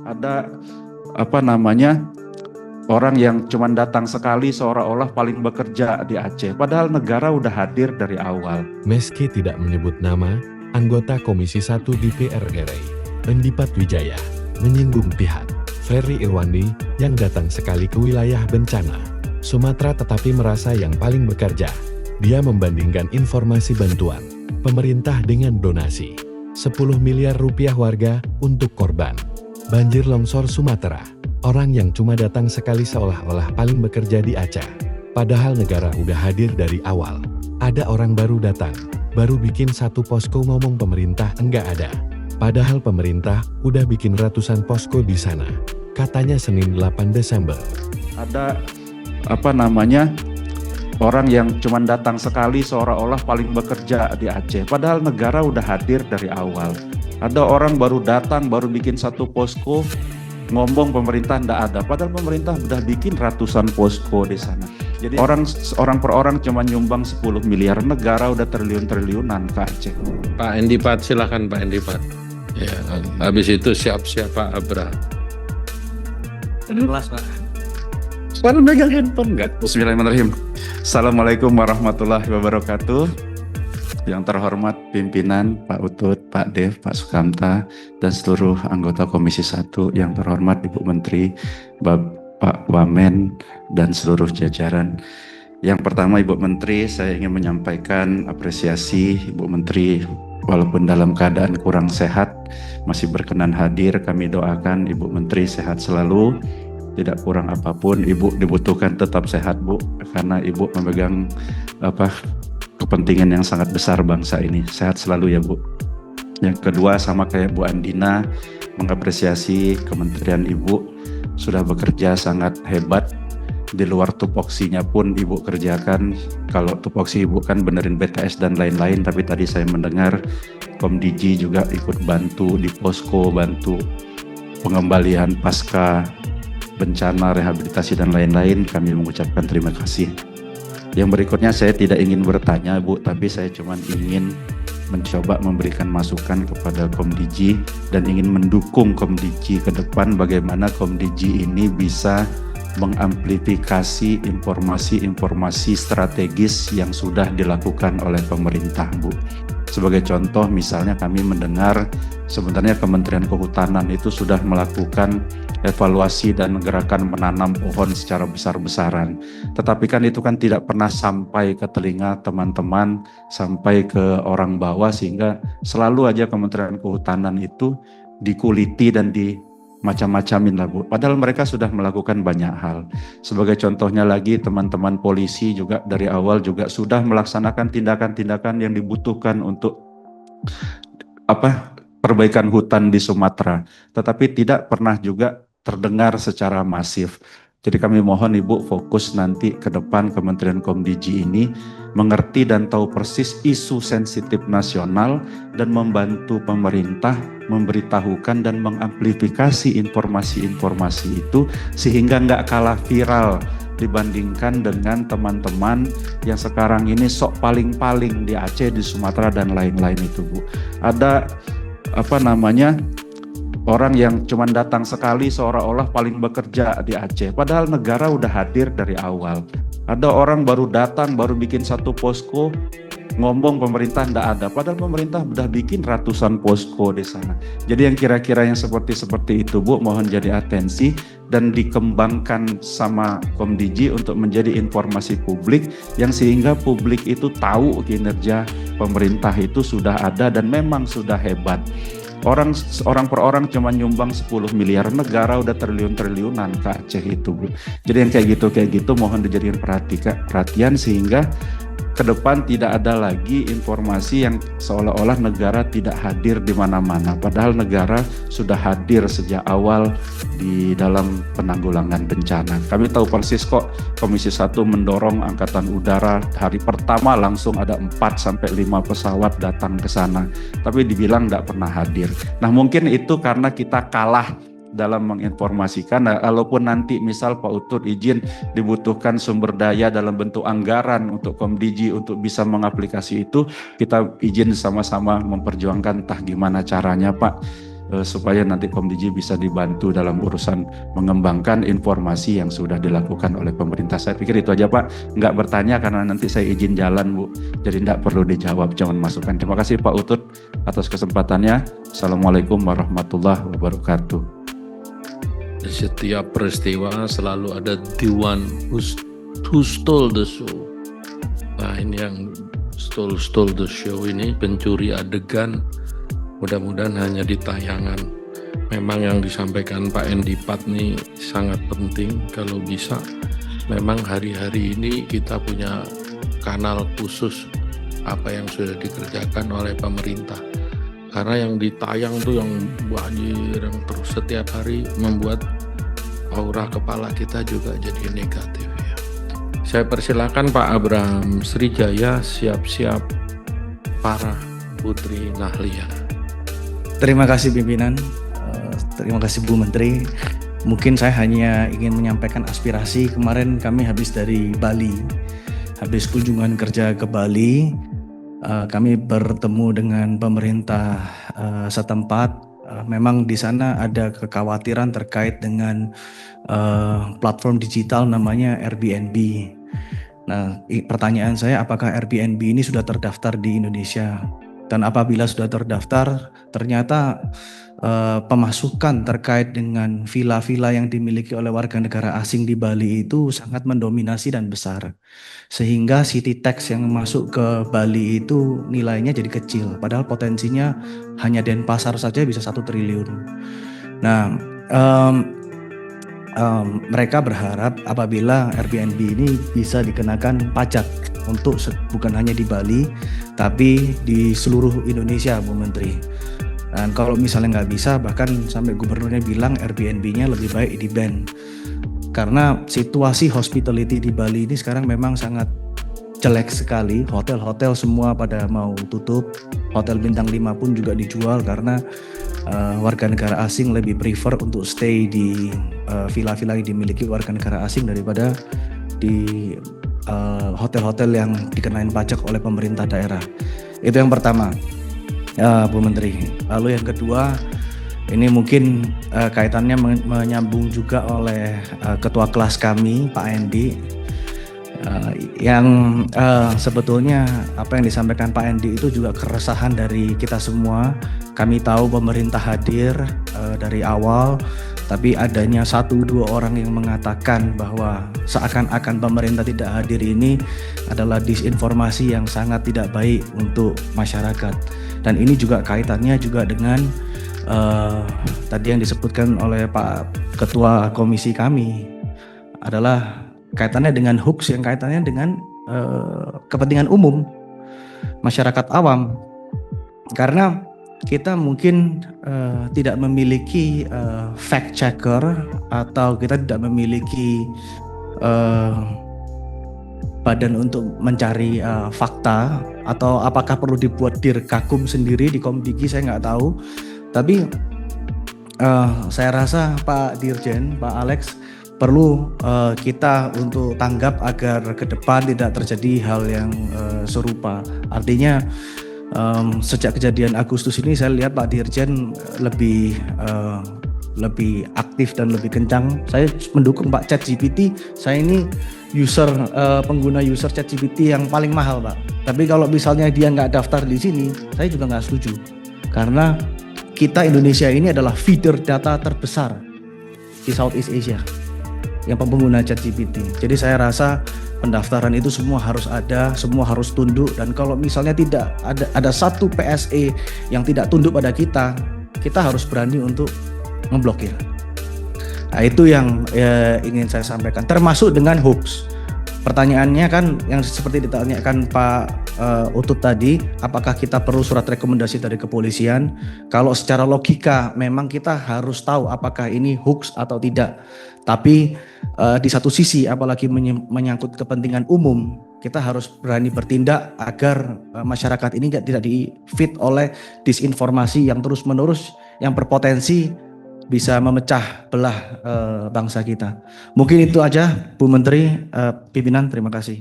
Ada orang yang cuma datang sekali seolah-olah paling bekerja di Aceh, padahal negara udah hadir dari awal. Meski tidak menyebut nama, anggota Komisi 1 DPR RI, Endipat Wijaya, menyinggung pihak Ferry Irwandi yang datang sekali ke wilayah bencana Sumatera tetapi merasa yang paling bekerja. Dia membandingkan informasi bantuan pemerintah dengan donasi 10 miliar rupiah warga untuk korban banjir longsor Sumatera. Orang yang cuma datang sekali seolah-olah paling bekerja di Aceh. Padahal negara udah hadir dari awal. Ada orang baru datang, baru bikin satu posko ngomong pemerintah enggak ada. Padahal pemerintah udah bikin ratusan posko di sana. Katanya Senin 8 Desember. Ada orang yang cuma datang sekali seolah-olah paling bekerja di Aceh. Padahal negara udah hadir dari awal. Ada orang baru datang, baru bikin satu posko, ngomong pemerintah ndak ada, padahal pemerintah udah bikin ratusan posko di sana. Jadi orang per orang cuma nyumbang 10 miliar, negara udah triliun-triliunan ke Aceh. Pak Endipat, silakan Pak Endipat. Ya, habis itu siap-siap Pak Abra. Kelas Pak. Baru megang handphone enggak? Bismillahirrahmanirrahim. Assalamualaikum warahmatullahi wabarakatuh. Yang terhormat pimpinan Pak Utut, Pak Dev, Pak Sukamta, dan seluruh anggota Komisi 1, yang terhormat Ibu Menteri, Pak Wamen, dan seluruh jajaran. Yang pertama Ibu Menteri, saya ingin menyampaikan apresiasi Ibu Menteri, walaupun dalam keadaan kurang sehat, masih berkenan hadir. Kami doakan Ibu Menteri sehat selalu, tidak kurang apapun. Ibu dibutuhkan tetap sehat Bu, karena Ibu memegang kepentingan yang sangat besar bangsa ini. Sehat selalu ya Bu. Yang kedua, sama kayak Bu Andina, mengapresiasi Kementerian Ibu sudah bekerja sangat hebat. Di luar tupoksinya pun Ibu kerjakan. Kalau tupoksi Ibu kan benerin BTS dan lain-lain, tapi tadi saya mendengar Komdiji juga ikut bantu di posko, bantu pengembalian pasca bencana, rehabilitasi dan lain-lain. Kami mengucapkan terima kasih. Yang berikutnya saya tidak ingin bertanya Bu, tapi saya cuma ingin mencoba memberikan masukan kepada Komdiji dan ingin mendukung Komdiji ke depan, bagaimana Komdiji ini bisa mengamplifikasi informasi-informasi strategis yang sudah dilakukan oleh pemerintah Bu. Sebagai contoh, misalnya kami mendengar sebenarnya Kementerian Kehutanan itu sudah melakukan evaluasi dan gerakan menanam pohon secara besar-besaran. Tetapi kan itu kan tidak pernah sampai ke telinga teman-teman, sampai ke orang bawah, sehingga selalu aja Kementerian Kehutanan itu dikuliti dan macam-macamin lah Bu. Padahal mereka sudah melakukan banyak hal. Sebagai contohnya lagi, teman-teman polisi juga dari awal juga sudah melaksanakan tindakan-tindakan yang dibutuhkan untuk perbaikan hutan di Sumatera. Tetapi tidak pernah juga terdengar secara masif. Jadi kami mohon Ibu fokus nanti ke depan Kementerian Komdiji ini mengerti dan tahu persis isu sensitif nasional dan membantu pemerintah memberitahukan dan mengamplifikasi informasi-informasi itu sehingga nggak kalah viral dibandingkan dengan teman-teman yang sekarang ini sok paling-paling di Aceh, di Sumatera dan lain-lain itu Bu. Ada orang yang cuma datang sekali seolah-olah paling bekerja di Aceh, padahal negara udah hadir dari awal. Ada orang baru datang, baru bikin satu posko, ngomong pemerintah ndak ada, padahal pemerintah udah bikin ratusan posko di sana. Jadi yang kira-kira yang seperti itu Bu, mohon jadi atensi dan dikembangkan sama Komdiji untuk menjadi informasi publik yang sehingga publik itu tahu kinerja pemerintah itu sudah ada dan memang sudah hebat. Orang per orang cuma nyumbang 10 miliar, negara udah triliun-triliunan ke Aceh itu Bu. Jadi yang kayak gitu mohon dijadikan perhatian sehingga ke depan tidak ada lagi informasi yang seolah-olah negara tidak hadir di mana-mana. Padahal negara sudah hadir sejak awal di dalam penanggulangan bencana. Kami tahu persis kok Komisi 1 mendorong Angkatan Udara hari pertama langsung ada 4-5 pesawat datang ke sana. Tapi dibilang tidak pernah hadir. Nah mungkin itu karena kita kalah dalam menginformasikan. Nah, walaupun nanti misal Pak Utut izin dibutuhkan sumber daya dalam bentuk anggaran untuk Komdiji untuk bisa mengaplikasi itu, kita izin sama-sama memperjuangkan entah gimana caranya Pak. supaya nanti Komdiji bisa dibantu dalam urusan mengembangkan informasi yang sudah dilakukan oleh pemerintah. Saya pikir itu aja Pak, nggak bertanya karena nanti saya izin jalan Bu, jadi nggak perlu dijawab, cuman masukan. Terima kasih Pak Utut atas kesempatannya. Assalamualaikum warahmatullahi wabarakatuh. Di setiap peristiwa selalu ada the one who stole the show. Nah ini yang stole the show ini, pencuri adegan, mudah-mudahan hanya di tayangan. Memang yang disampaikan Pak Endipat nih sangat penting. Kalau bisa memang hari-hari ini kita punya kanal khusus apa yang sudah dikerjakan oleh pemerintah. Karena yang ditayang tuh yang banjir, yang terus setiap hari membuat aura kepala kita juga jadi negatif ya. Saya persilakan Pak Abraham Srijaya siap-siap para Putri Nahlia. Terima kasih pimpinan, terima kasih Bu Menteri. Mungkin saya hanya ingin menyampaikan aspirasi. Kemarin kami habis dari Bali, habis kunjungan kerja ke Bali. Kami bertemu dengan pemerintah setempat. Memang di sana ada kekhawatiran terkait dengan platform digital namanya Airbnb. Nah, pertanyaan saya, apakah Airbnb ini sudah terdaftar di Indonesia? Dan apabila sudah terdaftar, ternyata pemasukan terkait dengan villa-villa yang dimiliki oleh warga negara asing di Bali itu sangat mendominasi dan besar. Sehingga city tax yang masuk ke Bali itu nilainya jadi kecil. Padahal potensinya hanya Denpasar saja bisa 1 triliun. Nah, mereka berharap apabila Airbnb ini bisa dikenakan pajak untuk bukan hanya di Bali, tapi di seluruh Indonesia, Bu Menteri. Dan kalau misalnya nggak bisa, bahkan sampai gubernurnya bilang Airbnb-nya lebih baik di-ban. Karena situasi hospitality di Bali ini sekarang memang sangat jelek sekali. Hotel-hotel semua pada mau tutup. Hotel bintang 5 pun juga dijual karena warga negara asing lebih prefer untuk stay di villa-villa yang dimiliki warga negara asing daripada di hotel-hotel yang dikenain pajak oleh pemerintah daerah. Itu yang pertama, Bu Menteri. Lalu yang kedua, ini mungkin kaitannya menyambung juga oleh ketua kelas kami, Pak Endi, yang sebetulnya apa yang disampaikan Pak Endi itu juga keresahan dari kita semua. Kami tahu pemerintah hadir dari awal, tapi adanya 1-2 orang yang mengatakan bahwa seakan-akan pemerintah tidak hadir ini adalah disinformasi yang sangat tidak baik untuk masyarakat. Dan ini juga kaitannya juga dengan tadi yang disebutkan oleh Pak Ketua Komisi kami adalah kaitannya dengan hoax yang kaitannya dengan kepentingan umum masyarakat awam. Karena kita mungkin tidak memiliki fact checker atau kita tidak memiliki badan untuk mencari fakta, atau apakah perlu dibuat dirgakum sendiri di Komdigi, saya nggak tahu. Tapi saya rasa Pak Dirjen, Pak Alex, perlu kita untuk tanggap agar ke depan tidak terjadi hal yang serupa. Artinya sejak kejadian Agustus ini saya lihat Pak Dirjen lebih aktif dan lebih kencang. Saya mendukung Pak ChatGPT. Saya ini pengguna user ChatGPT yang paling mahal, Pak. Tapi kalau misalnya dia nggak daftar di sini, saya juga nggak setuju. Karena kita Indonesia ini adalah feeder data terbesar di Southeast Asia yang pengguna ChatGPT. Jadi saya rasa pendaftaran itu semua harus ada, semua harus tunduk. Dan kalau misalnya tidak ada satu PSE yang tidak tunduk pada kita harus berani untuk memblokir. Nah, itu yang ingin saya sampaikan, termasuk dengan hoax. Pertanyaannya kan yang seperti ditanyakan Pak Utut tadi, apakah kita perlu surat rekomendasi dari kepolisian? Kalau secara logika memang kita harus tahu apakah ini hoax atau tidak. Tapi di satu sisi apalagi menyangkut kepentingan umum, kita harus berani bertindak agar masyarakat ini tidak di-feed oleh disinformasi yang terus-menerus yang berpotensi bisa memecah belah bangsa kita. Mungkin itu aja Bu Menteri, pimpinan, terima kasih.